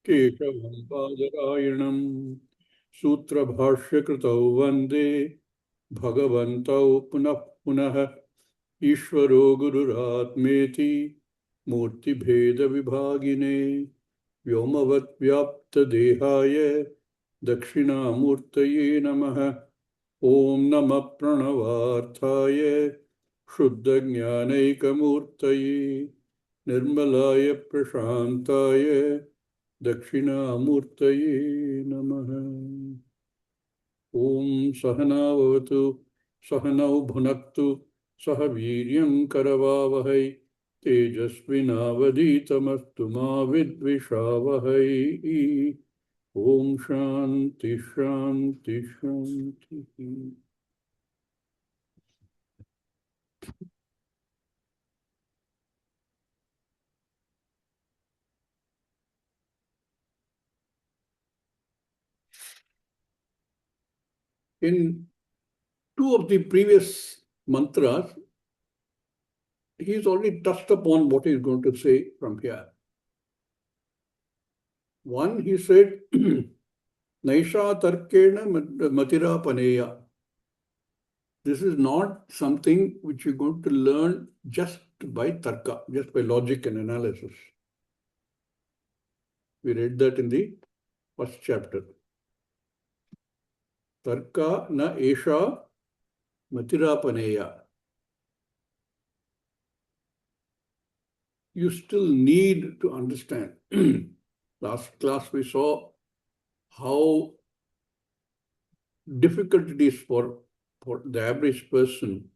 केशवं बादरायणं सूत्रभाष्यकृतौ वन्दे भगवन्तौ पुनः पुनः ईश्वरो गुरुरात्मेति मूर्तिभेदविभागिने व्योमवद्व्याप्तदेहाय दक्षिणामूर्तये नमः। ॐ नमः प्रणवार्थाय शुद्धज्ञानैकमूर्तये निर्मलाय प्रशान्ताय दक्षिणामूर्तये नमः। ॐ सहनावतु सहनौ भुनक्तु सह वीर्यं करवावहै तेजस्विनावधीतमस्तु मा विद्विषावहै। ॐ शान्ति शान्ति शान्तिः। In two of the previous mantras, he's already touched upon what he's going to say from here. One, he said, Naisha Tarkena Matira Paneya. This is not something which you're going to learn just by tarka, just by logic and analysis. We read that in the first chapter. Tarka na esha matirapaneya. You still need to understand. Last class we saw how difficult it is for the average person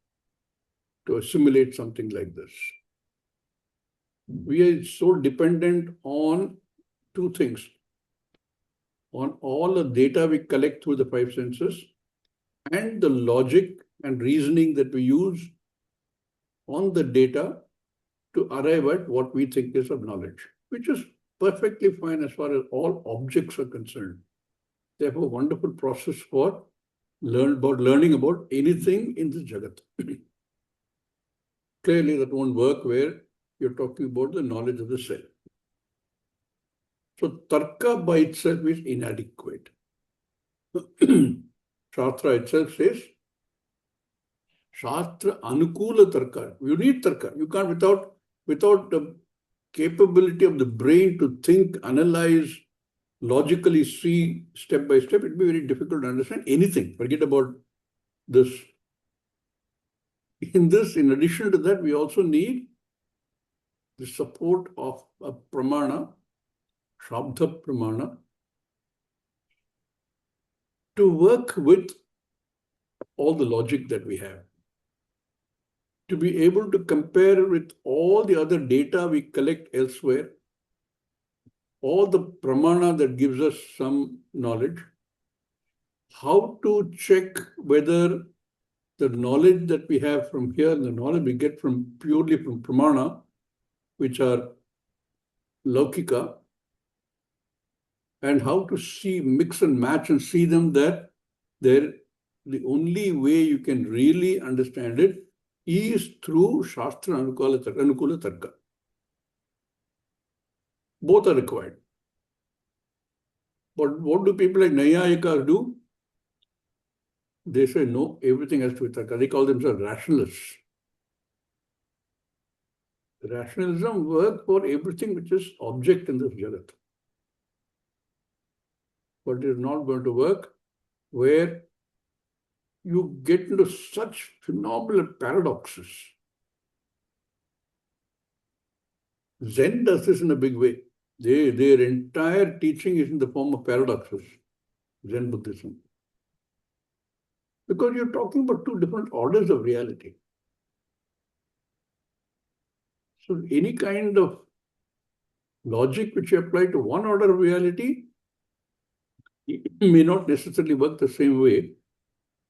to assimilate something like this. We are so dependent on two things. On all the data we collect through the five senses and the logic and reasoning that we use on the data to arrive at what we think is of knowledge, which is perfectly fine as far as all objects are concerned. They have a wonderful process for learning about anything in this Jagat. Clearly, that won't work where you're talking about the knowledge of the self. So, tarka by itself is inadequate. Shastra itself says, Shastra anukula tarka. You need tarka. You can't without the capability of the brain to think, analyze, logically see step by step, it'd be very difficult to understand anything. Forget about this. In addition to that, we also need the support of a pramana, Shabda pramana, to work with all the logic that we have. To be able to compare with all the other data we collect elsewhere, all the pramana that gives us some knowledge, how to check whether the knowledge that we have from here, the knowledge we get purely from pramana, which are laukika, and how to see, mix and match and see them that the only way you can really understand it is through Shastra Anukula Tarka. Both are required. But what do people like Nayayikas do? They say, no, everything has to be Tarka. They call themselves rationalists. Rationalism works for everything which is object in this Jagat. But it is not going to work where you get into such phenomenal paradoxes. Zen does this in a big way. Their entire teaching is in the form of paradoxes, Zen Buddhism. Because you're talking about two different orders of reality. So any kind of logic which you apply to one order of reality may not necessarily work the same way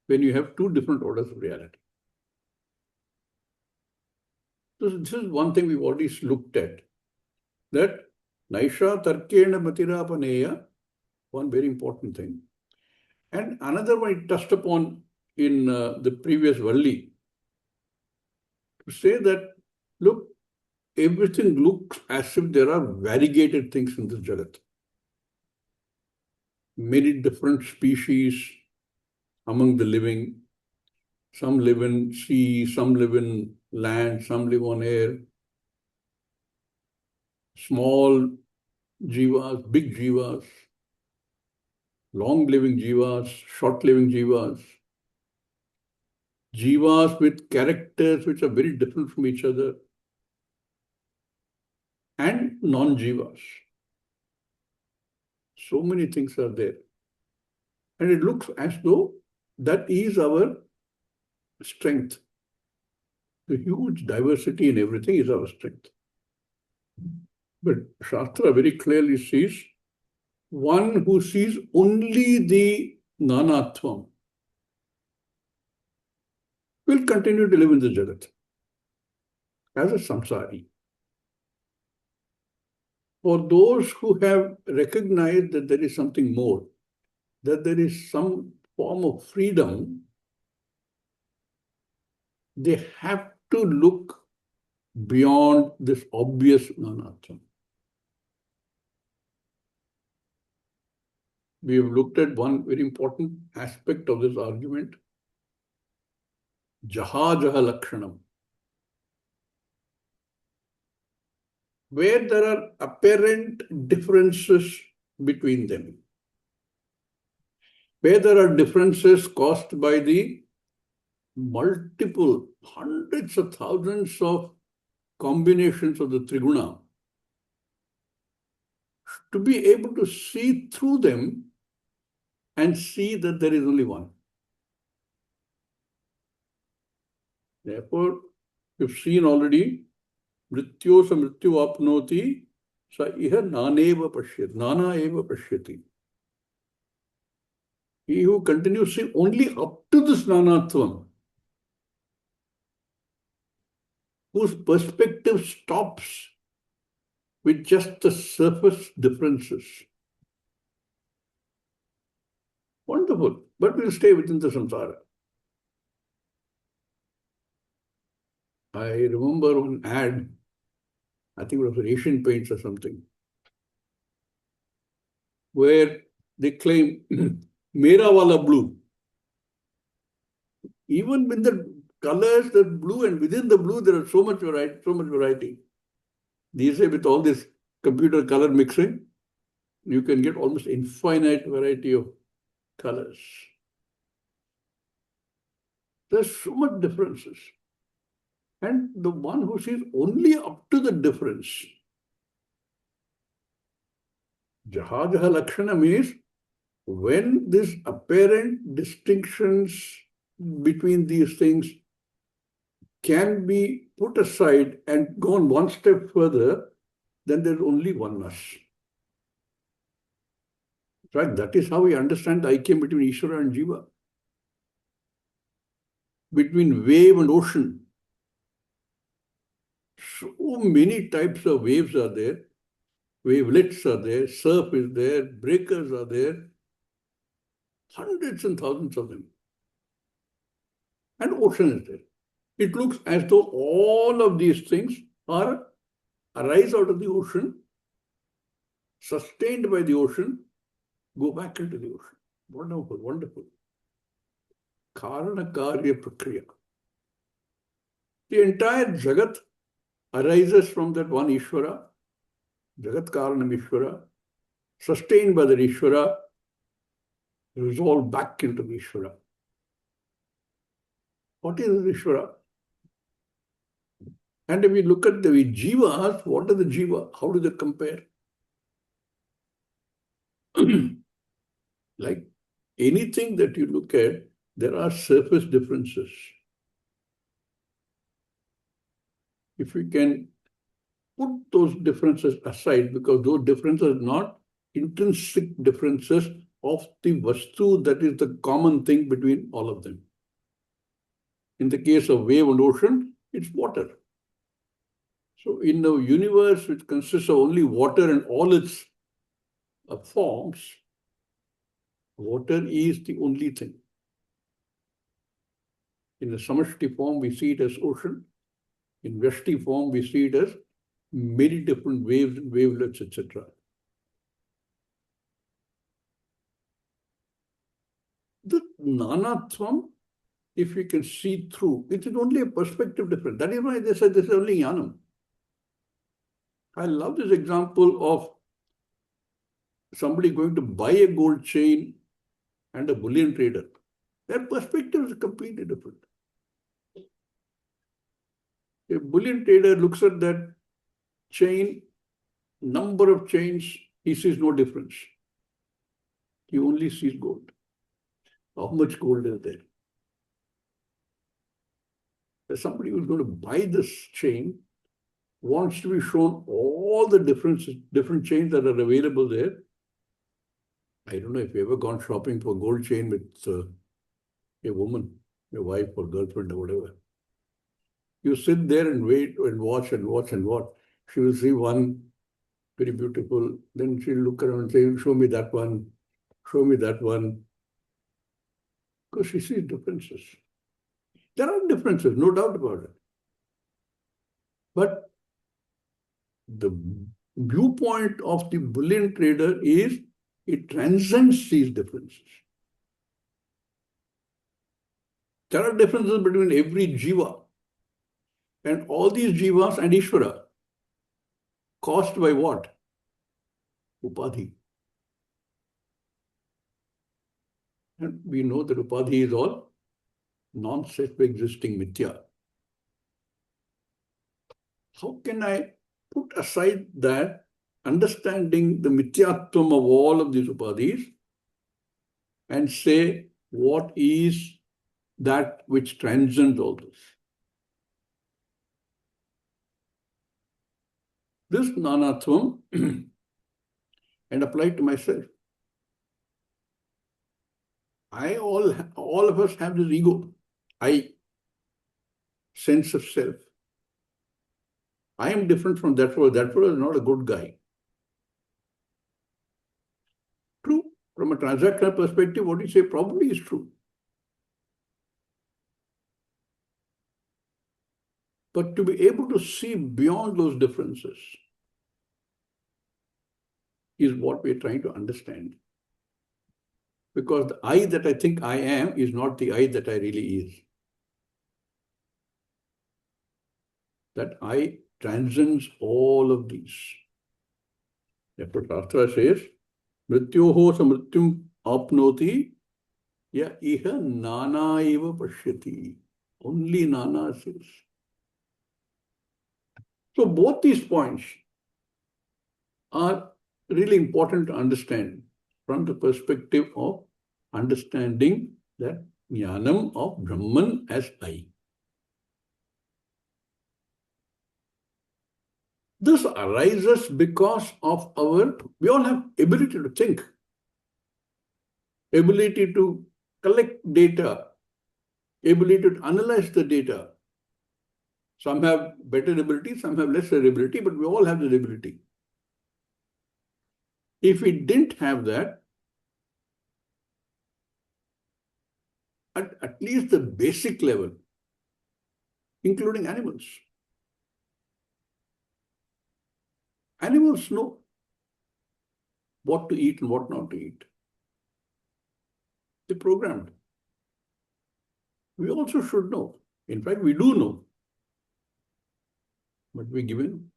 when you have two different orders of reality. So this is one thing we've already looked at. That Naisha Tarkena Matirapaneya, one very important thing. And another one touched upon in the previous Valli, to say that, look, everything looks as if there are variegated things in this Jagat. many different species among the living. Some live in sea, some live in land, some live on air. Small jivas, big jivas, long-living jivas, short-living jivas, jivas with characters which are very different from each other, and non-jivas. So many things are there. And it looks as though that is our strength. The huge diversity in everything is our strength. But Shastra very clearly sees one who sees only the nanatvam will continue to live in the Jagat as a samsari. For those who have recognized that there is something more, that there is some form of freedom, they have to look beyond this obvious nanatvam. We have looked at one very important aspect of this argument, jaha jaha lakshanam, where there are apparent differences between them, where there are differences caused by the multiple hundreds of thousands of combinations of the triguna, to be able to see through them and see that there is only one. Therefore, you've seen already, mrityo sa mrityu apnoti sa iha naneva pashyati, nana eva pashyati. He who continues seeing only up to this nanatvam, whose perspective stops with just the surface differences. Wonderful, but we'll stay within the samsara. I remember one ad, I think it was Asian Paints or something, where they claim, Mera wala blue. Even with the colors, the blue, and within the blue, there is so much variety. These days, with all this computer color mixing, you can get almost infinite variety of colors. There's so much differences. And the one who sees only up to the difference, jaha jaha lakshana means when these apparent distinctions between these things can be put aside and gone one step further, then there's only oneness. Right? That is how we understand the aikyam between Ishvara and Jiva, between wave and ocean. So many types of waves are there, wavelets are there, surf is there, breakers are there, hundreds and thousands of them. And ocean is there. It looks as though all of these things arise out of the ocean, sustained by the ocean, go back into the ocean. Wonderful, wonderful. Karana Karya Prakriya. The entire Jagat arises from that one Ishvara, Jagat Karanam Ishvara, sustained by the Ishvara, resolved back into the Ishvara. What is the Ishvara? And if we look at the Jivas, what are the Jiva? How do they compare? Like anything that you look at, there are surface differences. If we can put those differences aside, because those differences are not intrinsic differences of the vastu, that is the common thing between all of them. In the case of wave and ocean, it's water. So in the universe, which consists of only water and all its forms, water is the only thing. In the samashti form, we see it as ocean. In Vyashti form, we see it as many different waves and wavelets, etc. nanatvam, if we can see through, it is only a perspective difference. That is why they said this is only jnanam. I love this example of somebody going to buy a gold chain and a bullion trader. Their perspective is completely different. A bullion trader looks at that chain, number of chains, he sees no difference. He only sees gold. How much gold is there? There's somebody who's going to buy this chain, wants to be shown all the different chains that are available there. I don't know if you've ever gone shopping for gold chain with a woman, your wife or girlfriend or whatever. You sit there and wait and watch and watch and watch. She will see one very beautiful. Then she'll look around and say, show me that one, show me that one. Because she sees differences. There are differences, no doubt about it. But the viewpoint of the bullion trader is it transcends these differences. There are differences between every jiva and all these jivas and Ishvara, caused by what? Upadhi. And we know that Upadhi is all non-self-existing mithya. How can I put aside that, understanding the mithyatvam of all of these upadhis, and say what is that which transcends all this? This nanatvam and apply to myself. All of us have this ego, I, sense of self. I am different from that fellow. That fellow is not a good guy. True. From a transactional perspective, what you say probably is true. But to be able to see beyond those differences is what we're trying to understand. Because the I that I think I am is not the I that I really is. That I transcends all of these. Therefore, Shastra says, Mrityoho samrityum apnoti ya iha nana eva pashyati. Only nana says. So both these points are really important to understand from the perspective of understanding that jnanam of Brahman as I. This arises because of we all have ability to think, ability to collect data, ability to analyze the data. Some have better ability, some have lesser ability, but we all have the ability. If we didn't have that, at least the basic level, including animals. Animals know what to eat and what not to eat. They're programmed. We also should know. In fact, we do know. But we're given.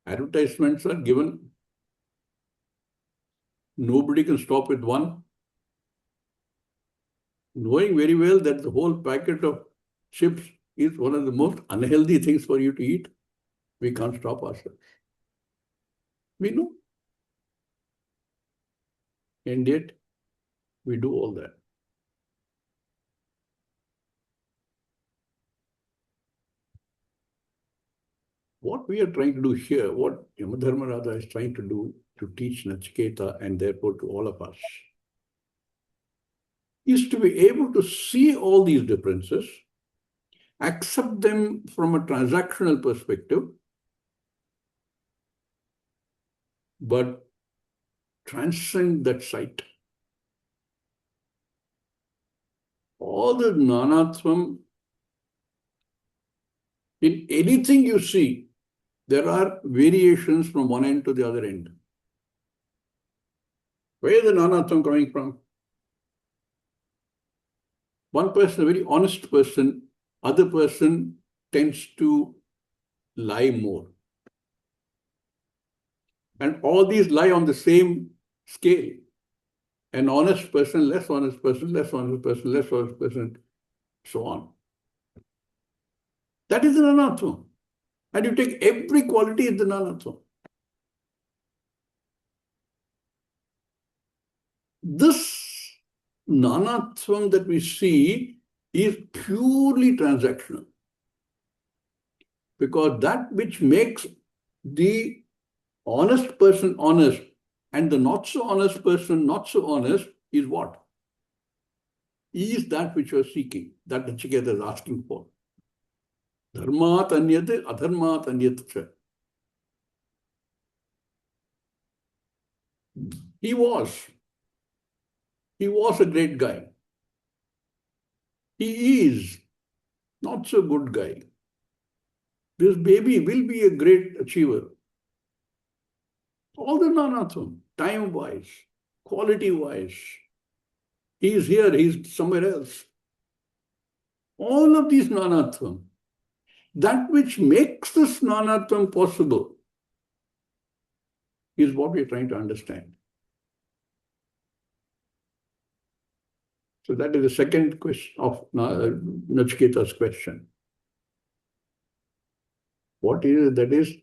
Advertisements are given. Nobody can stop with one. Knowing very well that the whole packet of chips is one of the most unhealthy things for you to eat, we can't stop ourselves. We know. And yet, we do all that. What we are trying to do here, what Yamadharmarada is trying to do to teach Nachiketa and therefore to all of us, is to be able to see all these differences, accept them from a transactional perspective, but transcend that sight. All the nanatvam, in anything you see, there are variations from one end to the other end. Where is the nanatvam coming from? One person, a very honest person, other person tends to lie more. And all these lie on the same scale. An honest person, less honest person, less honest person, less honest person, so on. That is an anatma. And you take every quality in the anatma. This nanatvam that we see is purely transactional. Because that which makes the honest person honest and the not so honest person not so honest is what? Is that which you are seeking, that Nachiketa is asking for. Dharmat anyat, adharmat anyat cha. He was a great guy. He is not so good guy. This baby will be a great achiever. All the nanatvam, time-wise, quality-wise. He is here, he is somewhere else. All of these nanatvam, that which makes this nanatvam possible is what we are trying to understand. So that is the second question of Nachiketa's question. What is it that is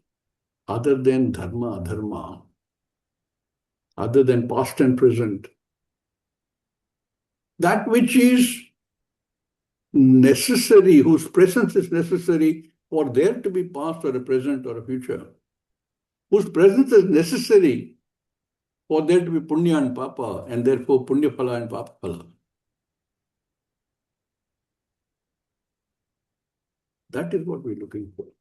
other than dharma, adharma, other than past and present? That which is necessary, whose presence is necessary for there to be past or a present or a future, whose presence is necessary for there to be punya and papa, and therefore punya phala and papa phala. That is what we're looking for.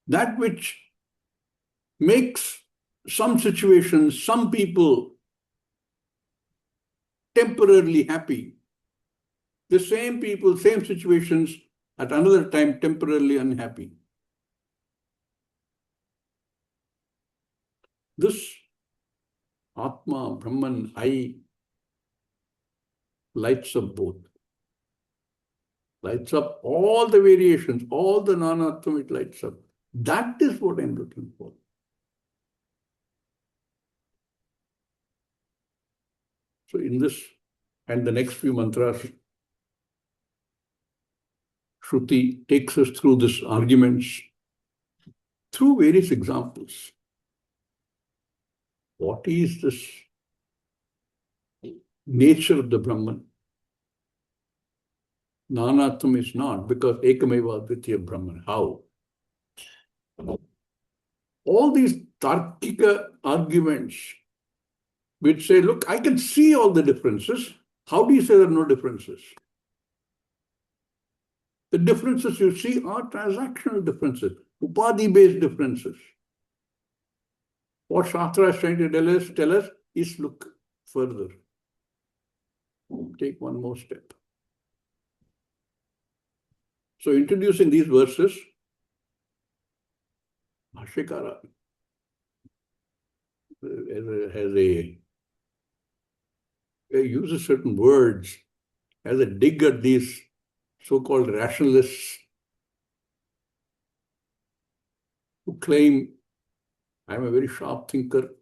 That which makes some situations, some people temporarily happy. The same people, same situations, at another time temporarily unhappy. This Atma, Brahman, I lights up both. Lights up all the variations, all the nanatvam, it lights up. That is what I'm looking for. So in this and the next few mantras, Shruti takes us through these arguments through various examples. What is this nature of the Brahman? Nanatvam is not, because Ekameva Advitya Brahman. How? All these Tarkika arguments which say, look, I can see all the differences. How do you say there are no differences? The differences you see are transactional differences, upadhi-based differences. What Shastra is trying to tell us is look further. Take one more step. So introducing these verses, Bhashyakara uses certain words as a dig at these so-called rationalists who claim, I'm a very sharp thinker,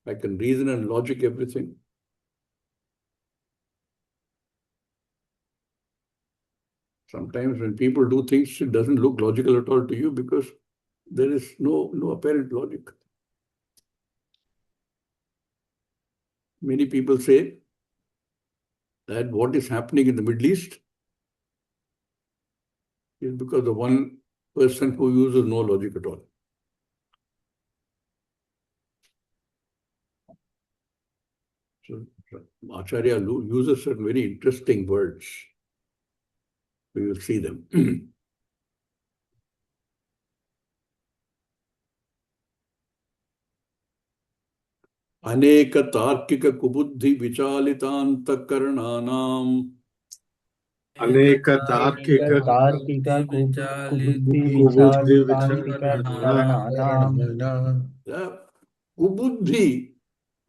I can reason and logic everything. Sometimes when people do things, it doesn't look logical at all to you because there is no apparent logic. Many people say that what is happening in the Middle East is because of one person who uses no logic at all. So Acharya uses certain very interesting words. We will see them. Aneka tarkika kubuddhi vichalitantakarnanam. Aneka tarkika kubuddhi kubuddhi vichalitantakarnanam. Kubuddhi,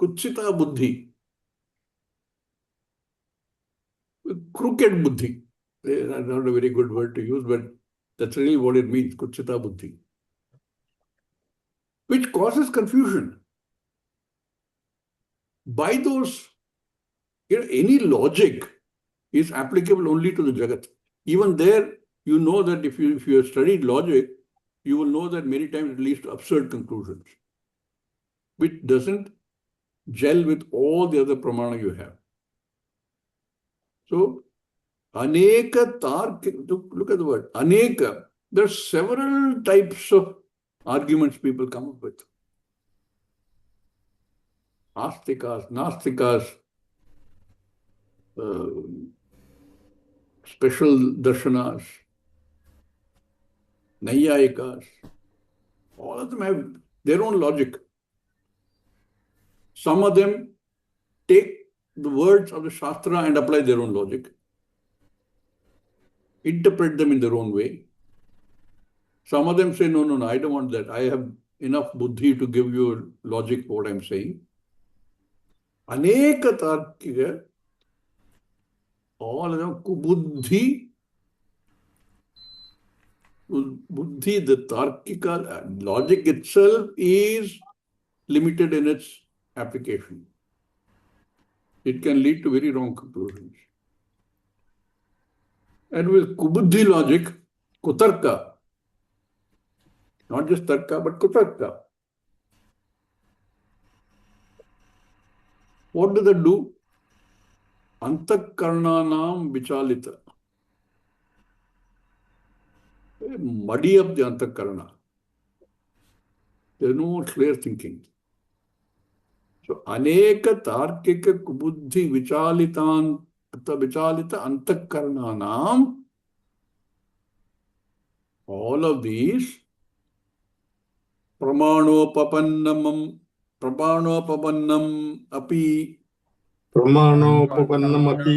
kuchita buddhi. crooked buddhi. That's not a very good word to use, but that's really what it means, kuchita buddhi, which causes confusion. By those, any logic is applicable only to the Jagat. Even there, you know that if you have studied logic, you will know that many times it leads to absurd conclusions, which doesn't gel with all the other pramana you have. So, aneka look at the word, aneka. There are several types of arguments people come up with. Astikas, Nastikas, special darshanas, Naiyayikas, all of them have their own logic. Some of them take the words of the Shastra and apply their own logic, interpret them in their own way. Some of them say, no, I don't want that. I have enough buddhi to give you logic for what I'm saying. Aneka tarkika, all of them, kubuddhi, buddhi, the tarkika, logic itself is limited in its application. It can lead to very wrong conclusions. And with kubuddhi logic, kutarka, not just tarka, but kutarka. What does that do? Antakarnanam vichalita. Muddy up the antakarna. There is no more clear thinking. So, aneka tarkika kubuddhi vichalita antakarnanam, all of these, pramanopaannam api, Pramanopaannamapi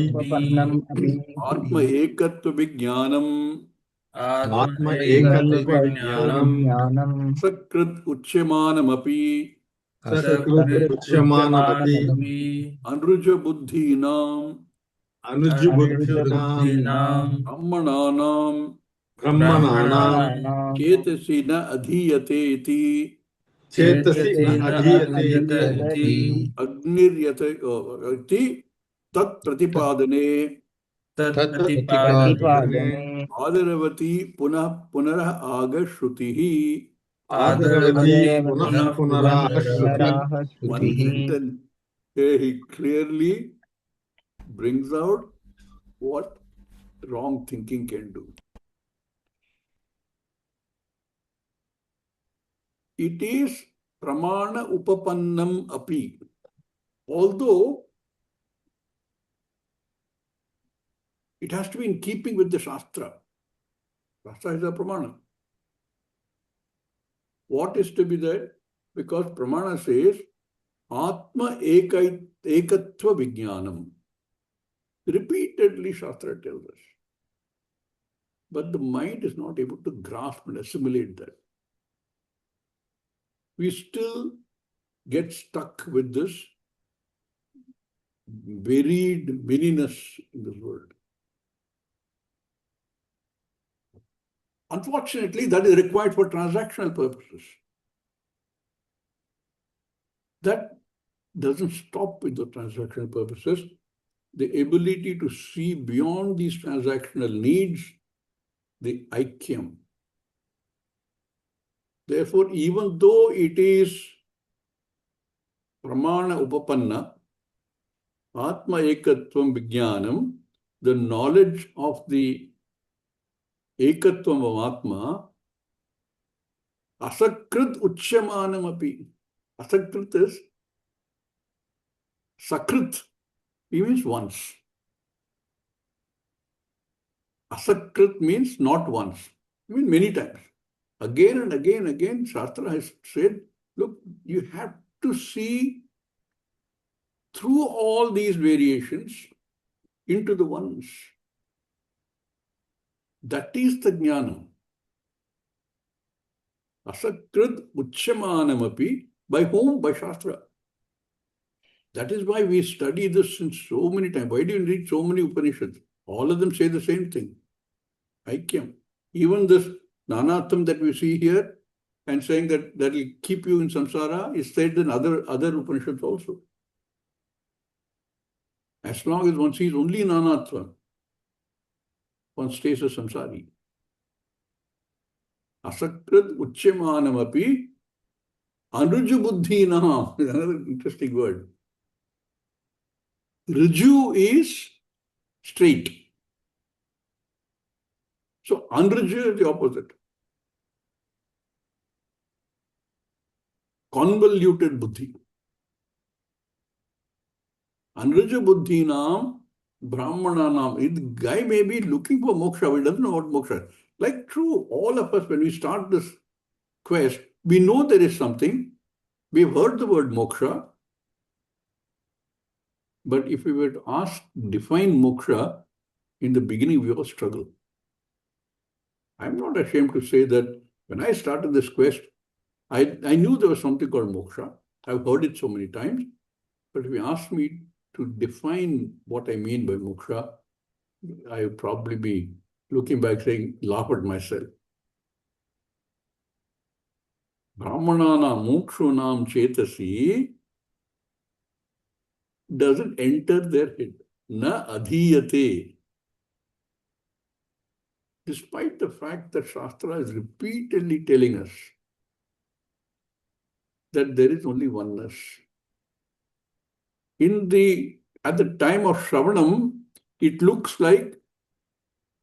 atma ekatva vijnanam, Atma ekatva vijnanam sakrit uchyamanam api, Sakrut uchyamanamapi Anruja buddhinam, Anujubuddhinam brahmananam, Brahmananam chetasina adhiyate iti, Chetasi na adhiyate iti agniryate iti, tat pratipadane, Tat प्रतिपादने adaravati punarah aga shrutihi. Adaravati punah आदरवति punarah पुनः shruti. पुनराः One श्रुतिः sentence, here he clearly brings out what wrong thinking can do. It is pramana upapannam api. Although it has to be in keeping with the Shastra. Shastra is a pramana. What is to be there? Because pramana says, Atma ekatva vijnanam. Repeatedly Shastra tells us. But the mind is not able to grasp and assimilate that. We still get stuck with this varied meaningless in this world. Unfortunately, that is required for transactional purposes. That doesn't stop with the transactional purposes. The ability to see beyond these transactional needs, the aikyam. Therefore, even though it is pramana upapanna, atma ekatvam vijnanam, the knowledge of the ekatvam of atma, asakrit uchyamanam api. Asakrit is sakrit. It means once. Asakrit means not once. It means many times. Again and again, Shastra has said, look, you have to see through all these variations into the ones. That is the jnana. Asakrit uchyamanam api. By whom? By Shastra. That is why we study this in so many times. Why do you read so many Upanishads? All of them say the same thing. Aikyam. Even this Nanatham that we see here and saying that will keep you in samsara is said in other Upanishads also. As long as one sees only Nanatvam, one stays a samsari. Asakrit uchyamanamapi anuju buddhinam is another interesting word. Riju is straight. So anruju is the opposite. Convoluted buddhi. Anruja buddhinam brahmananam. The guy may be looking for moksha, but he doesn't know what moksha is. Like true, all of us, when we start this quest, we know there is something. We've heard the word moksha. But if we were to ask, define moksha, in the beginning we all struggle. I'm not ashamed to say that when I started this quest, I knew there was something called moksha. I've heard it so many times. But if you ask me to define what I mean by moksha, I would probably be looking back saying, laugh at myself. Brahmanana mokshunam chetasi doesn't enter their head. Na adhiyate. Despite the fact that Shastra is repeatedly telling us that there is only oneness. At the time of Shravanam, it looks like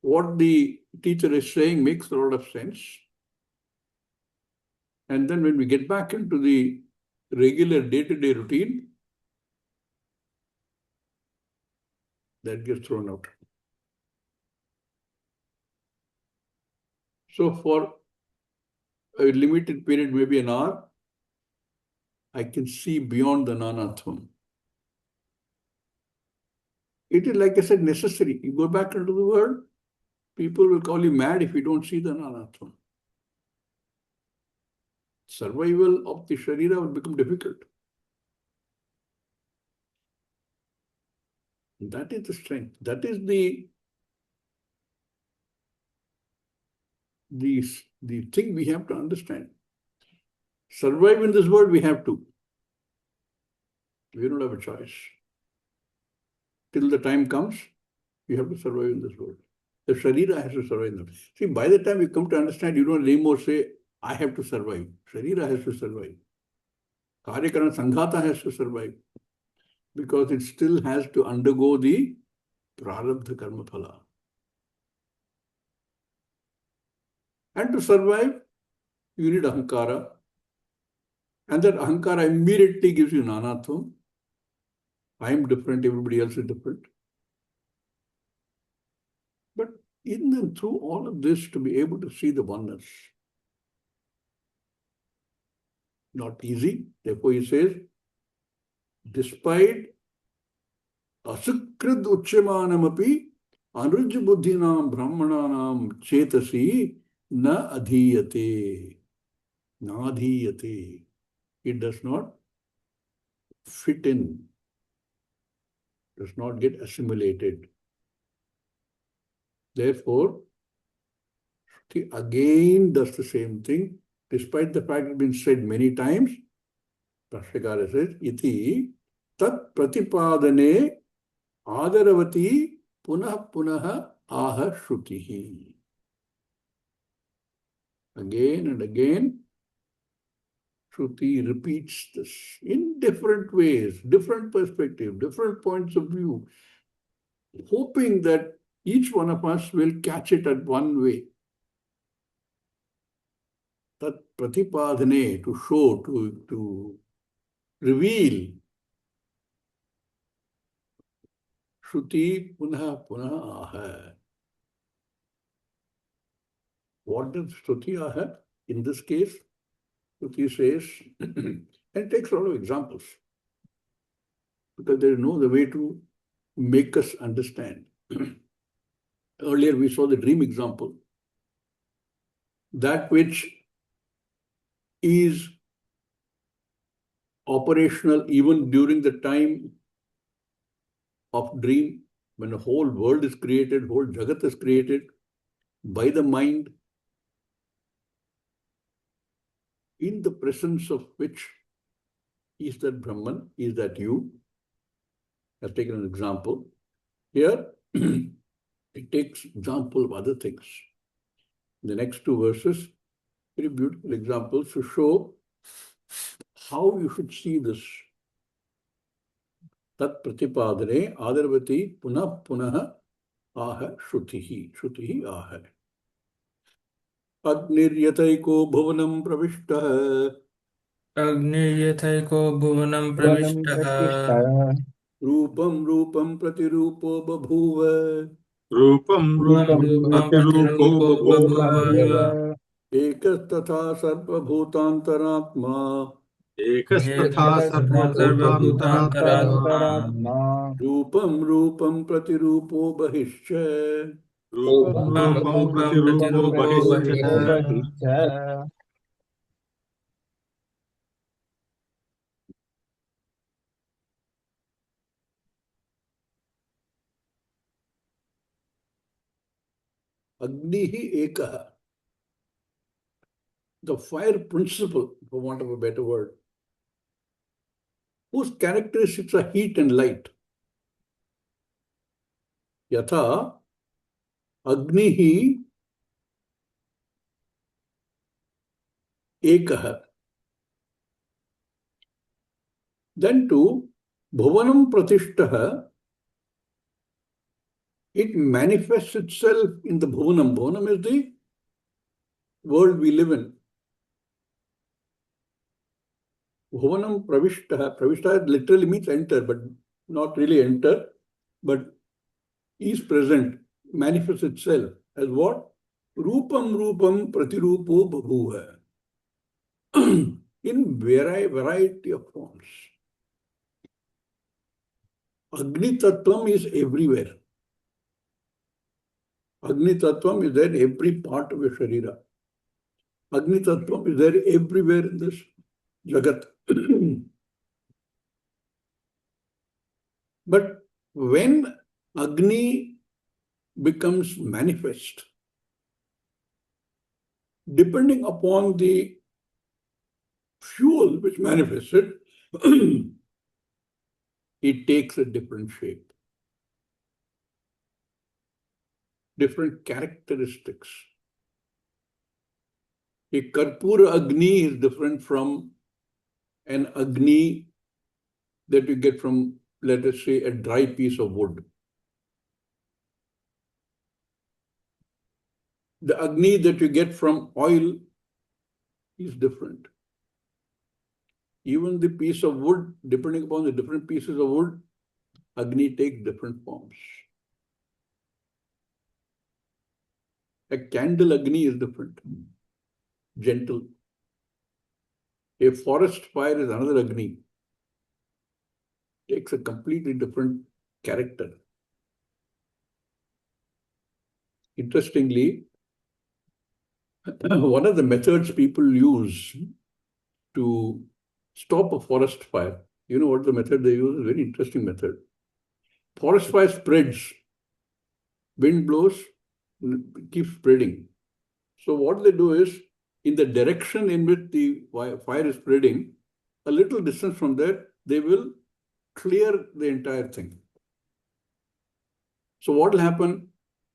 what the teacher is saying makes a lot of sense. And then when we get back into the regular day-to-day routine, that gets thrown out. So for a limited period, maybe an hour, I can see beyond the Nanatvam. It is, like I said, necessary. You go back into the world, people will call you mad if you don't see the Nanatvam. Survival of the Sharira will become difficult. That is the strength. That is the thing we have to understand. Survive in this world, we have to. We don't have a choice. Till the time comes, we have to survive in this world. The Sharira has to survive in this. See, by the time you come to understand, you don't anymore say, I have to survive. Sharira has to survive. Karyakarana Sanghata has to survive. Because it still has to undergo the prarabdha karma phala. And to survive, you need ahankara. And that ahankara immediately gives you nanatvam. I am different, everybody else is different. But in and through all of this, to be able to see the oneness, not easy. Therefore, he says, despite asukrid uchyamanamapi anuj buddhinam brahmananam chetasi na adhiyate. Na adhiyate. It does not fit in, does not get assimilated. Therefore, he again does the same thing, despite the fact it's been said many times. Bhashyakara says, iti tat pratipadane adaravati punah punah aha shrutihi. Again and again, Shruti repeats this in different ways, different perspectives, different points of view, hoping that each one of us will catch it at one way. Tat pratipadane, to show, to reveal. Shruti punah punah aha. What does Shruti aha? In this case, Shruti says, and it takes a lot of examples, because there is no other way to make us understand. Earlier we saw the dream example. That which is operational even during the time of dream, when the whole world is created, whole Jagat is created by the mind, in the presence of which is that Brahman, is that you. I've taken an example. Here, it takes example of other things. The next two verses, very beautiful examples to show how you should see this. Tat pratipadane adarvati punah punah aha shrutihi. Shrutihi aha. Agniryataiko bhuvanam pravishtaha. अग्निर्यथैको भुवनं भुवनं प्रविष्टः प्रतिष्ठा Rupam rupam pratirupo babhuva. रूपं रूपं रूपं रूपं रूपं रूपं प्रतिरूपो प्रतिरूपो प्रतिरूपो बभूव बभूव बभूव Ekasthatha sarvabhutantaratma. एकस्तथा एकः तथा एकस्तथा सर्वभूतान्तरात्मा सर्वभूतान्तरात्मा सर्वभूतान्तरात्मा Rupam rupam pratirupo bahishcha. रूपं रूपं रूपं रूपं रूपं रूपं प्रतिरूपो प्रतिरूपो बहिश्च प्रतिरूपो बहिश्च बहिश्च Agnihi ekaha. The fire principle, for want of a better word, whose characteristics are heat and light. Yatha Agnihi ekaha. Then to Bhuvanam Pratishtaha, it manifests itself in the Bhuvanam. Bhuvanam is the world we live in. Bhuvanam Pravishtaha. Pravishtaha literally means enter, but not really enter, but is present, manifests itself as what? Rupam Rupam Pratirupo Babhuva. In variety of forms. Agni Tattvam is everywhere. Agni Tattvam is there in every part of your Sharira. Agni Tattvam is there everywhere in this Jagat. But when Agni becomes manifest, depending upon the fuel which manifests it, it takes a different shape, different characteristics. A Karpura Agni is different from an Agni that you get from, let us say, a dry piece of wood. The Agni that you get from oil is different. Even the piece of wood, depending upon the different pieces of wood, Agni takes different forms. A candle Agni is different, gentle. A forest fire is another Agni. Takes a completely different character. Interestingly, one of the methods people use to stop a forest fire, you know what the method they use? A very interesting method. Forest fire spreads. Wind blows, keeps spreading. So what they do is, in the direction in which the fire is spreading, a little distance from there, they will clear the entire thing. So what will happen?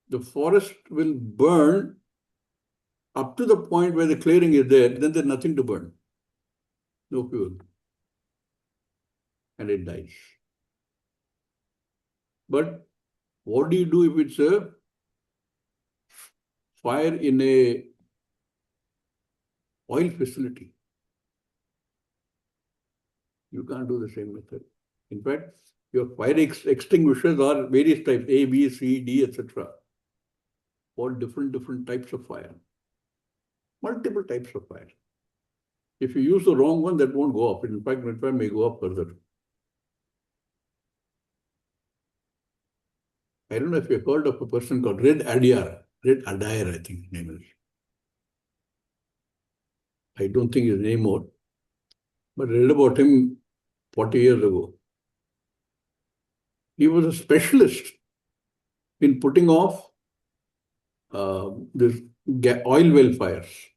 The forest will burn up to the point where the clearing is there, then there's nothing to burn. No fuel. And it dies. But what do you do if it's a fire in a oil facility? You can't do the same method. In fact, your fire extinguishers are various types, A, B, C, D, etc. All different types of fire. Multiple types of fire. If you use the wrong one, that won't go up. In fact, it may go up further. I don't know if you've heard of a person called Red Adair. Red Adair, I think his name is. I don't think his name more. But I read about him 40 years ago. He was a specialist in putting off this oil well fires.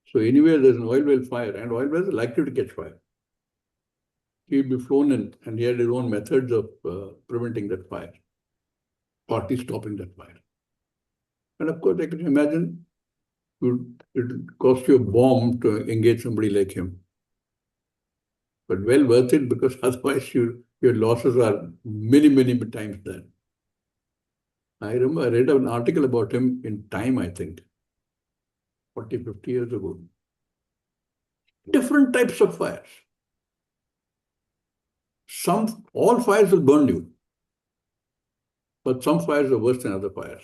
So anywhere there's an oil well fire, and oil wells are likely to catch fire, he'd be flown in, and he had his own methods of preventing that fire, or at least stopping that fire. And of course, I can imagine it would cost you a bomb to engage somebody like him. But well worth it, because otherwise your losses are many, many times that. I remember I read an article about him in Time, I think, 40, 50 years ago. Different types of fires. All fires will burn you, but some fires are worse than other fires,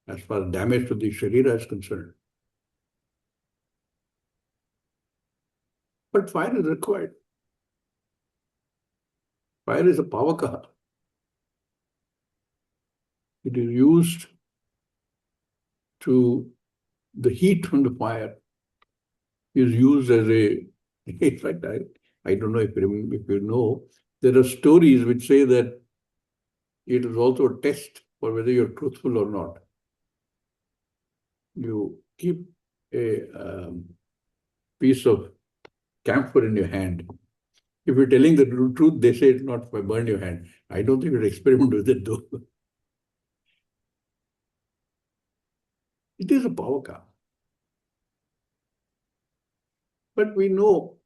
as far as damage to the Sharira is concerned. But fire is required. Fire is a pavakaha. It is used the heat from the fire is used as in fact, I don't know if you know, there are stories which say that it is also a test for whether you're truthful or not. You keep a piece of camphor in your hand. If you're telling the truth, they say it's not for burn your hand. I don't think you'd experiment with it though. It is a pavaka. But we know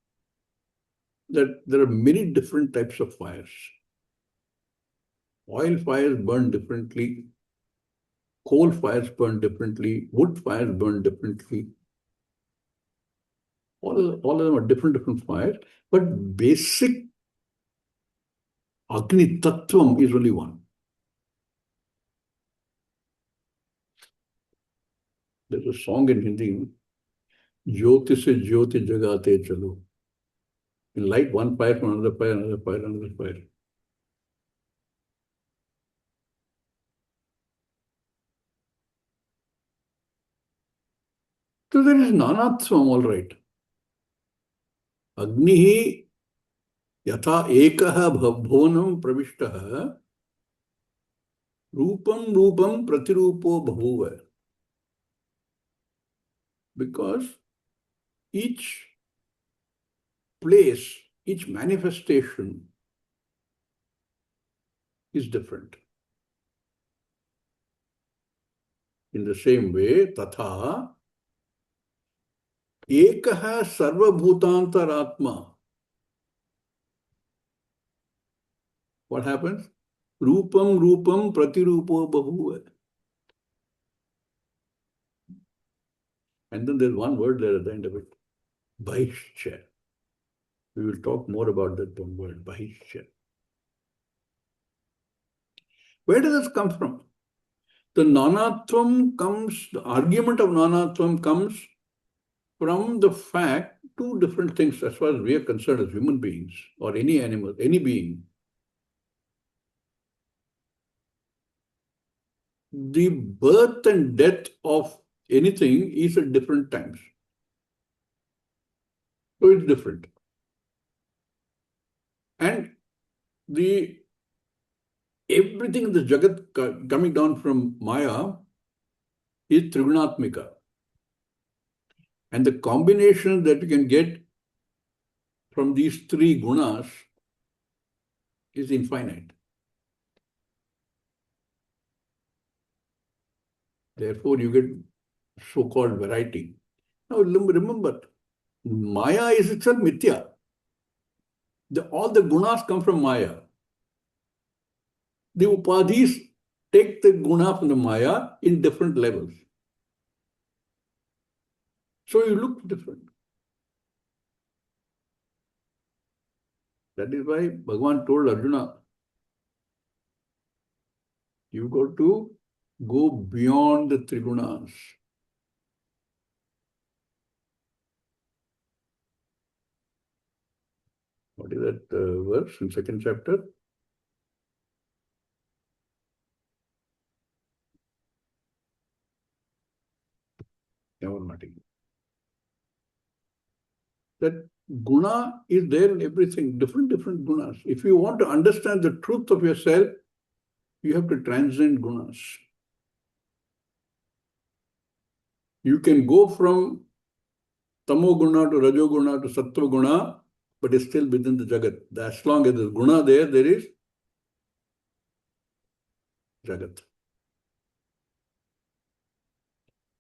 that there are many different types of fires. Oil fires burn differently. Coal fires burn differently. Wood fires burn differently. All of them are different fires. But basic Agni Tattvam is only one. There's a song in Hindi, Jyoti se Jyoti jagate chalo. You light one fire from another fire, another fire, another fire. So there is Nanatvam, all right. Agnihi yatha ekaha bhavanam pravishtaha rupam rupam pratirupo bhavuva. Because each place, each manifestation is different. In the same way, tatha ekaha sarvabhutantaratma. What happens? Rupam rupam pratirupo bhavuva. And then there's one word there at the end of it, Bahishya. We will talk more about that one word, Bahishya. Where does this come from? The Nanatvam comes, the argument of Nanatvam comes from the fact, two different things as far as we are concerned as human beings or any animal, any being. The birth and death of anything is at different times. So it's different. And everything in the Jagat coming down from Maya is Trigunatmika. And the combination that you can get from these three gunas is infinite. Therefore, you get so-called variety. Now, remember, Maya is itself Mithya. All the gunas come from Maya. The upadhis take the guna from the Maya in different levels. So you look different. That is why Bhagavan told Arjuna, you got to go beyond the trigunas. What is that verse in second chapter? that guna is there in everything, different gunas. If you want to understand the truth of yourself, you have to transcend gunas. You can go from tamo guna to rajo guna to sattva guna, but it's still within the jagat. As long as there's guna there is jagat.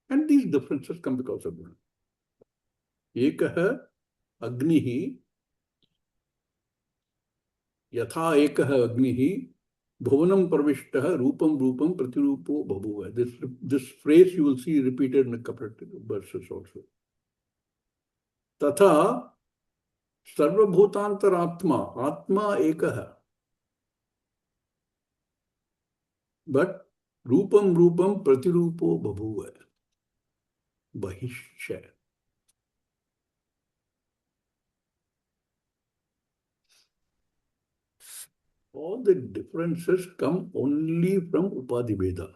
And these differences come because of guna. Ekaha agnihi yatha ekaha agnihi bhuvanam pravishtaha rupam pratirupo bhabuva. This phrase you will see repeated in a couple of verses also. Tatha sarvabhutantaratma, atma ekaha. But rupam pratirupo bhabuva. Bahishya. All the differences come only from Upadhi Veda.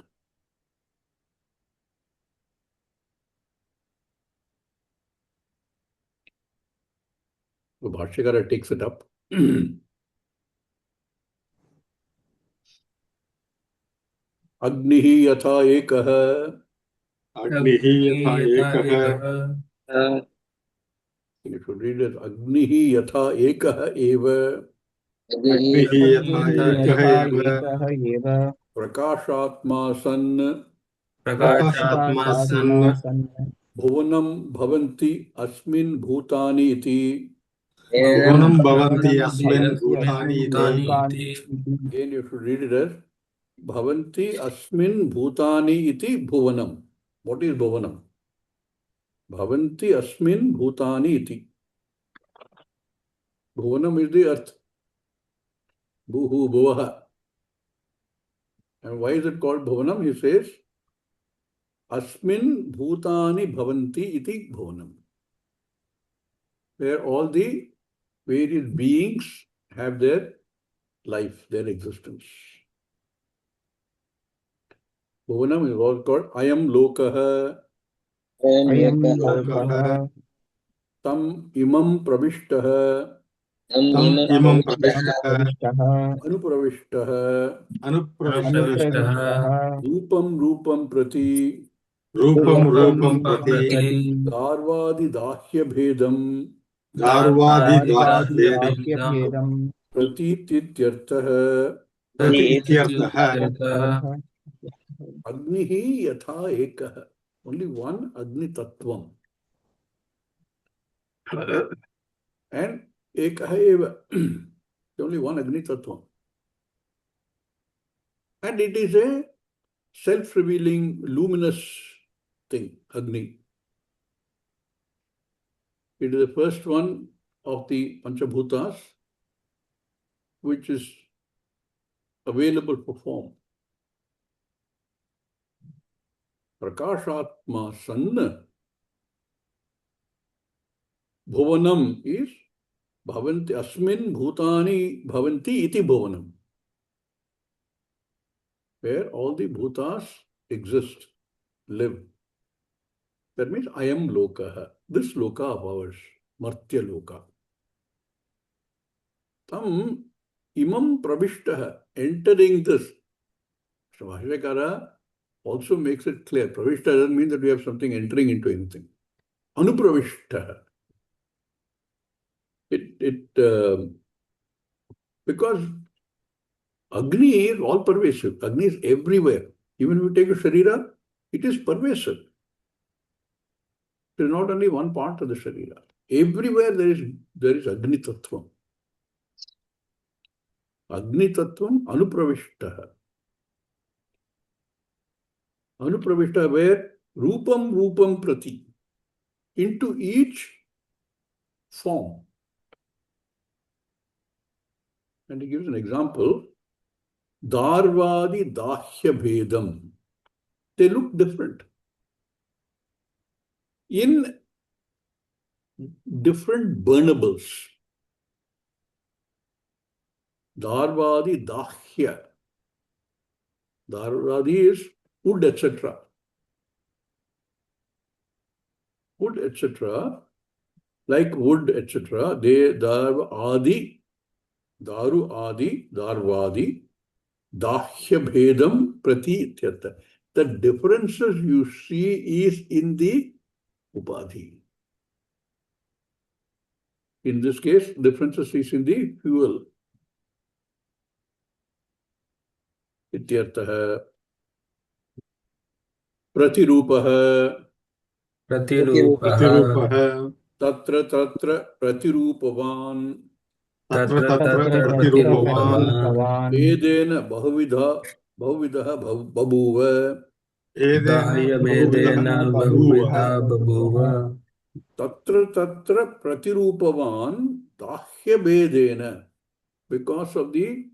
The Bhashyakara takes it up. Agnihi yatha ekaha. Agnihi yatha ekah. You should read it. Agnihi yatha ekaha eva. Agnihi yatha ekah एकः eva. एव Prakashatma san. Prakashatma प्रकाशात्मा san. सन् Bhuvanam bhavanti asmin bhutani iti. Bhuvanam bhavanti भुवनं asmin भवन्ति bhutani अस्मिन् iti. लोकानि इति Again, you should read it as Bhavanti asmin bhutani iti bhuvanam. What is bhuvanam? Bhavanti asmin bhutani iti. Bhuvanam is the earth. Bhuhu bhuvaha. And why is it called bhuvanam? He says, asmin bhutani bhavanti iti bhuvanam. Where all the various beings have their life, their existence. Bhuvanam is also called ayam lokaha. अयं Lokah. लोकः Tam imam pravishtaha. Tam imam pravishtaha. प्रविष्टः Anupravishtaha. Anupravishtaha. अनुप्रविष्टः Rupam prati. Rupam रूपं prati. प्रति Darvadi dahya bhedam. Darvadi dahyedam. दार्वादिदाह्यभेदं Pratitityarthaha. Pratityarthaha. अर्थः Agnihi yatha ekaha. Only one Agni Tattvam. And ekaha eva. Only one Agni Tattvam. And it is a self-revealing, luminous thing, Agni. It is the first one of the Panchabhutas, which is available for form. Prakashatma Sanna. Bhuvanam is Bhavanti Asmin Bhutani Bhavanti Iti Bhuvanam. Where all the Bhutas exist, live. That means I am Lokaha. This Loka of ours, Martya Loka. Tam imam pravishtaha, entering this. So Bhashyakara also makes it clear. Pravishta doesn't mean that we have something entering into anything. Anupravishtaha. Because Agni is all pervasive. Agni is everywhere. Even if you take a Sharira, it is pervasive. It is not only one part of the Sharira. Everywhere there is Agni Tattvam. Agni Tattvam Anupravishtaha. Anupravishtaha, where Rupam Prati. Into each form. And he gives an example. Darvadi Dahya Bhedam. They look different. In different burnables. Darvadi Dahya. Darvadi is wood, etc. Wood, etc. like wood, etc. They Daru Adi, Darvadi, Dahya Bhedam Prati Ityartha. The differences you see is in the Upadhi. In this case, differences is in the fuel. Ityartha. Pratirupaha. प्रतिरूपः प्रतिरूपः Tatra Tatra Pratirupavan. तत्र तत्र तत्र प्रतिरूपवान् प्रतिरूपवान् Edena Bahuvidaha Babuva. Eden बहुविधः दाह्यभेदेन बभूवः बहुविधा बभूव Tatra Tatra Pratirupavan Dahya Bedena. Because of the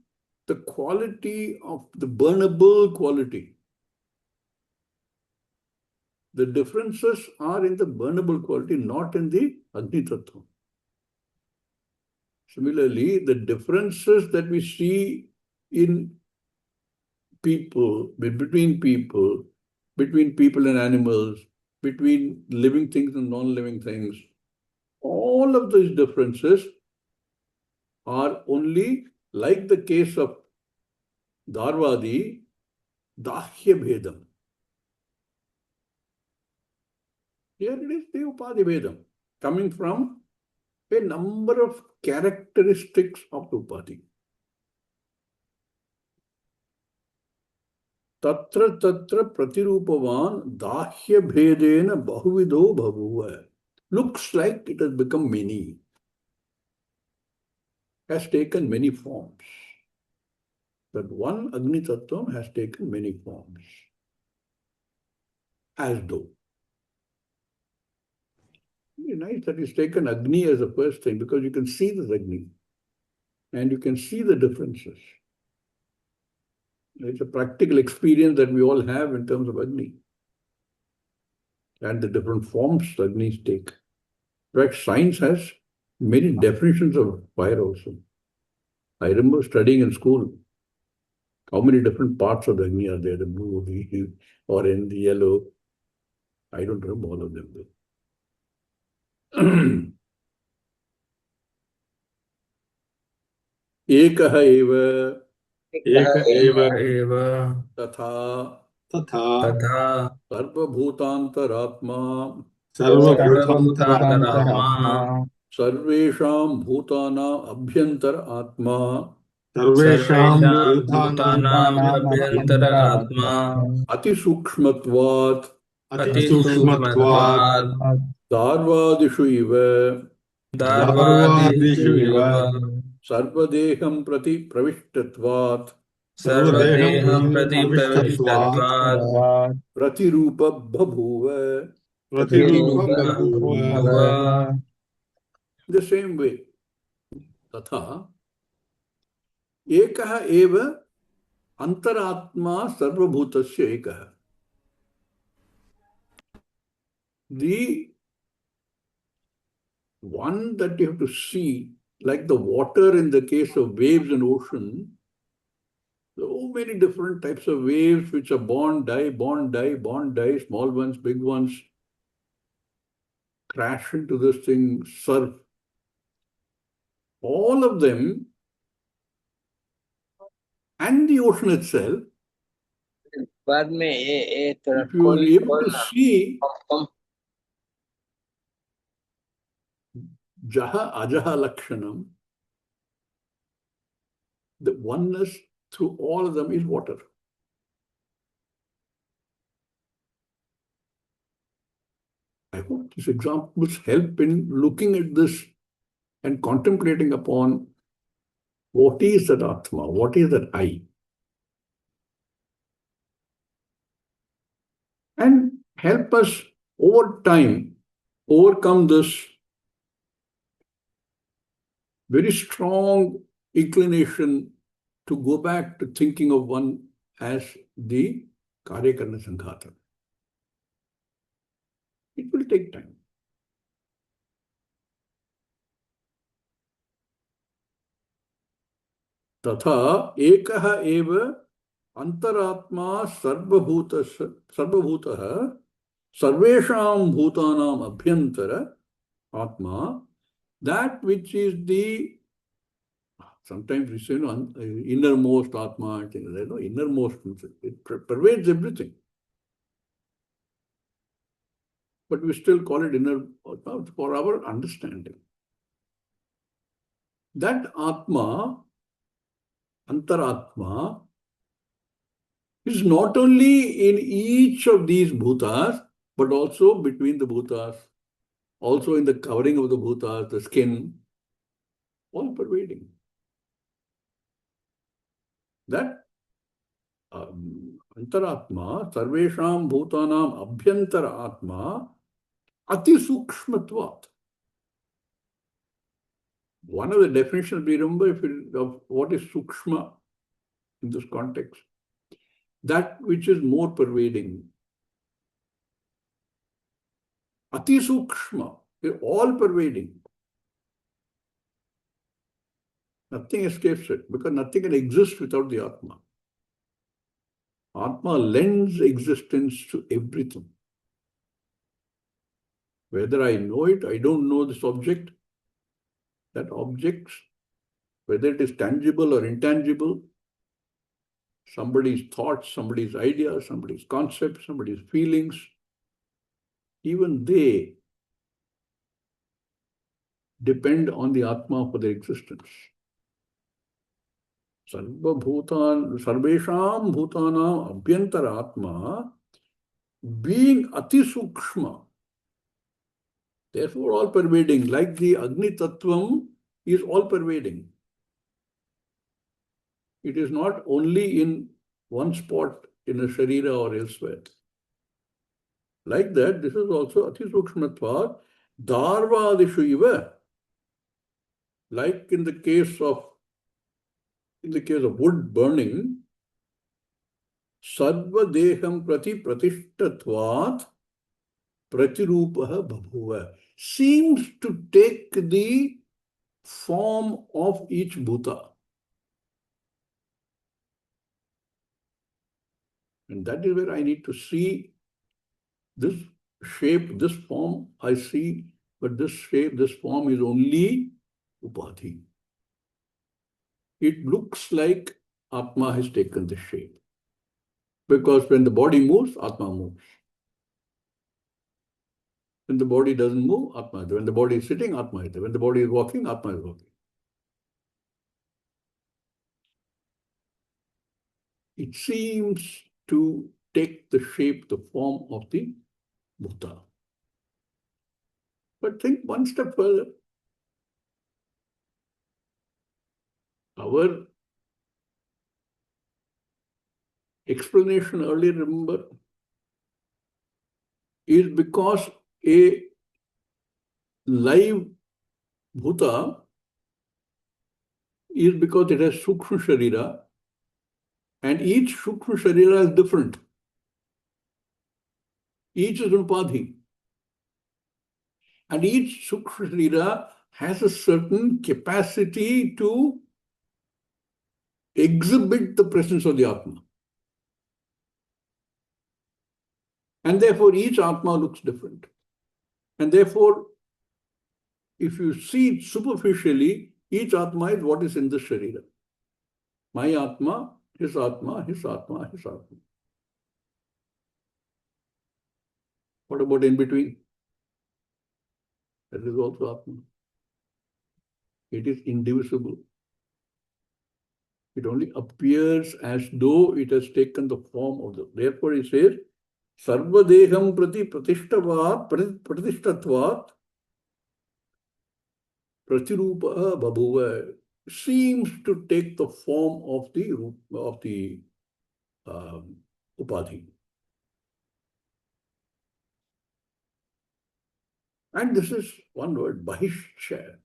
quality of the burnable quality. The differences are in the burnable quality, not in the Agni Tattva. Similarly, the differences that we see in people, between people and animals, between living things and non-living things, all of these differences are only, like the case of Darvadi, Dahya Bhedam. Here it is the Upadhi Bhedam, coming from a number of characteristics of the Upadhi. Tatra Tatra Pratirupavan Dahya Bhedena Bahuvido Bhavuva. Looks like it has become many, has taken many forms. That one Agni Tattvam has taken many forms. As though. It's nice that he's taken Agni as the first thing, because you can see this Agni and you can see the differences. It's a practical experience that we all have in terms of Agni and the different forms Agnis take. In fact, science has many definitions of fire also. I remember studying in school how many different parts of the Agni are there, the blue, the orange, the yellow. I don't remember all of them though. एकः एव एक एव एव तथा तथा तथा सर्वभूतान्तरात्मा सर्वभूतान्तरात्मा सर्वभूतान्तरात्मा सर्वेषां भूतानाम् अभ्यन्तर आत्मा सर्वेषां सर्वेषां भूतानाम् भूतानाम् अभ्यन्तर भूतानामभ्यन्तर आत्मा अतिसूक्ष्मत्वात् अतिसूक्ष्मत्वात् अतिसूक्ष्मत्वात् दार्वादिषु इव दार्वादिषु दार्वादिषु इव इव सर्वदेहं प्रति प्रविष्टत्वात् सर्वदेहं सर्वदेहं प्रति प्रति प्रविष्टत्वात् प्रविष्टत्वात् प्रतिरूप बभूव. प्रतिरूप प्रतिरूप बभूव बभूव. The same way. तथा एकः एव अंतरात्मा सर्वभूतस्य एकः. The one that you have to see, like the water in the case of waves in ocean, so many different types of waves which are born, die, born, die, born, die, small ones, big ones, crash into this thing, surf. All of them and the ocean itself, बाद में ये थोड़ा if you are call able to ना see come Jaha Ajaha Lakshanam, the oneness through all of them is water. I hope these examples help in looking at this and contemplating upon what is that Atma, what is that I, and help us over time overcome this very strong inclination to go back to thinking of one as the Karyakarna Sanghata. It will take time. तथा एकः एव अंतरात्मा सर्वभूतः सर्वेषां भूतानाम् अभ्यन्तर Atma, that which is the, sometimes we say, innermost Atma, innermost, it pervades everything. But we still call it inner Atma for our understanding. That Atma, Antaratma, is not only in each of these bhutas, but also between the bhutas, also in the covering of the bhutas, the skin, all pervading. That Antaratma, Sarvesham Bhutanam Abhyantara Atma, Ati Sukshmatvat. One of the definitions we remember of what is Sukshma in this context. That which is more pervading. Ati Sukshma is all pervading. Nothing escapes it because nothing can exist without the Atma. Atma lends existence to everything. Whether I know it, I don't know this object, that object, whether it is tangible or intangible, somebody's thoughts, somebody's ideas, somebody's concepts, somebody's feelings, even they depend on the Atma for their existence. Sarvesham Bhutanam Abhyantara Atma, being Ati Sukshma, therefore all pervading, like the Agni Tattvam is all pervading. It is not only in one spot in a Sharira or elsewhere. Like that, this is also Ati Sukshmatva, Dharvadishu iva. Like in the case of wood burning, Sarva Deham Prati Pratishtatvat Pratirupaha Bhabhuva, seems to take the form of each bhuta. And that is where I need to see this shape, this form I see, but this shape, this form is only upadhi. It looks like Atma has taken the shape. Because when the body moves, Atma moves. When the body doesn't move, Atma is there. When the body is sitting, Atma is there. When the body is walking, Atma is walking. It seems to take the shape, the form of the Bhuta. But think one step further. Our explanation earlier, remember, is because a live Bhuta is because it has Sukshma Sharira, and each Sukshma Sharira is different. Each is an Upadhi. And each Sukshma Sharira has a certain capacity to exhibit the presence of the Atma. And therefore, each Atma looks different. And therefore, if you see it superficially, each Atma is what is in the Sharira. My Atma, his Atma, his Atma, his Atma. What about in between? That is also Atma. It is indivisible. It only appears as though it has taken the form of the. Therefore, he says, Sarvadeham prati pratishtatvat pratirupa babhuva, seems to take the form of the upadhi. And this is one word, bahishcha.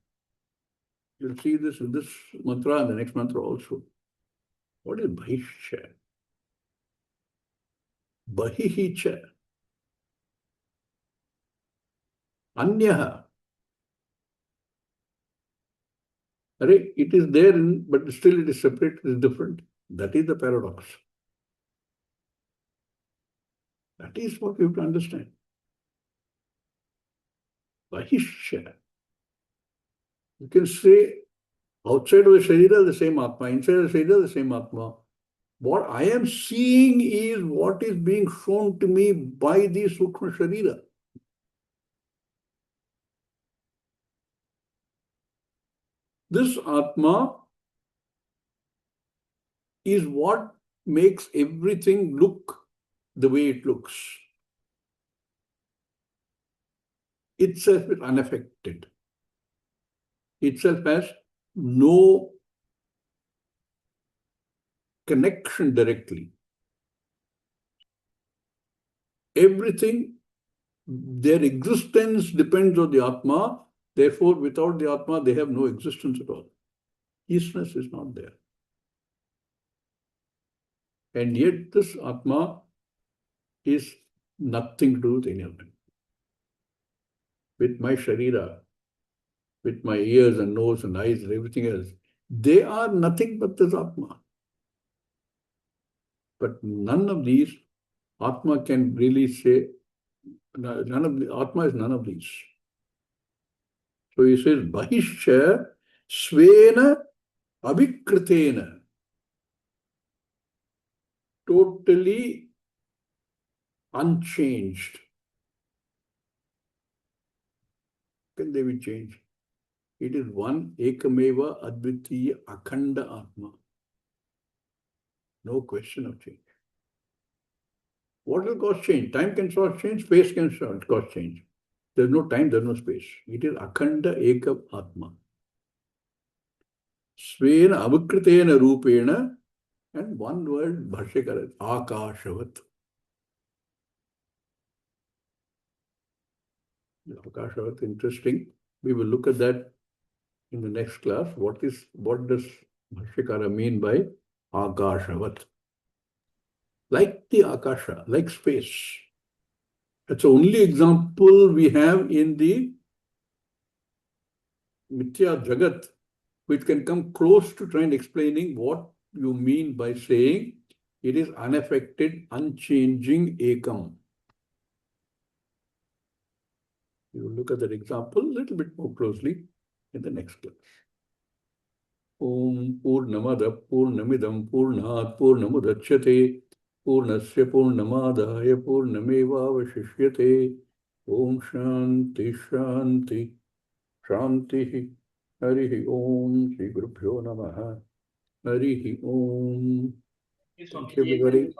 You'll see this in this mantra and the next mantra also. What is bahishcha? Bahihicha. Anyaha. It is there, but still it is separate, it is different. That is the paradox. That is what we have to understand. Bahishya. You can say outside of the Sharira, the same Atma. Inside of the Sharira, the same Atma. What I am seeing is what is being shown to me by the Sukshma Sharira. This Atma is what makes everything look the way it looks. Itself is unaffected. Itself has no connection directly. Everything, their existence depends on the Atma. Therefore, without the Atma, they have no existence at all. Eastness is not there. And yet, this Atma is nothing to do with any of them. With my Sharira, with my ears and nose and eyes and everything else, they are nothing but this Atma. But none of these, Atma can really say, none of the Atma is none of these. So he says, Bahishya Svena Abhikritena. Totally unchanged. Can they be changed? It is one Ekameva Advitiya Akhanda Atma. No question of change. What will cause change? Time can cause change, space can cause change. There's no time, there's no space. It is Akhanda Eka Atma. Svena Abhikritena Rupena, and one word, Bhashyakara, Akashavat. Akashavat, interesting. We will look at that in the next class. What does Bhashyakara mean by Akashavat? Like the Akasha, like space. That's the only example we have in the Mithya Jagat, which can come close to trying explaining what you mean by saying it is unaffected, unchanging Ekam. We will look at that example a little bit more closely in the next class. Om Purnamada Purnamidam Purnat Purnamudachyate Purnasya Purnamadaya Purnameva Vashishyate. Om Shanti Shanti Shanti. Harihi Om Shri Gurubhyo Namaha. Harihi Om. Thank you, everybody.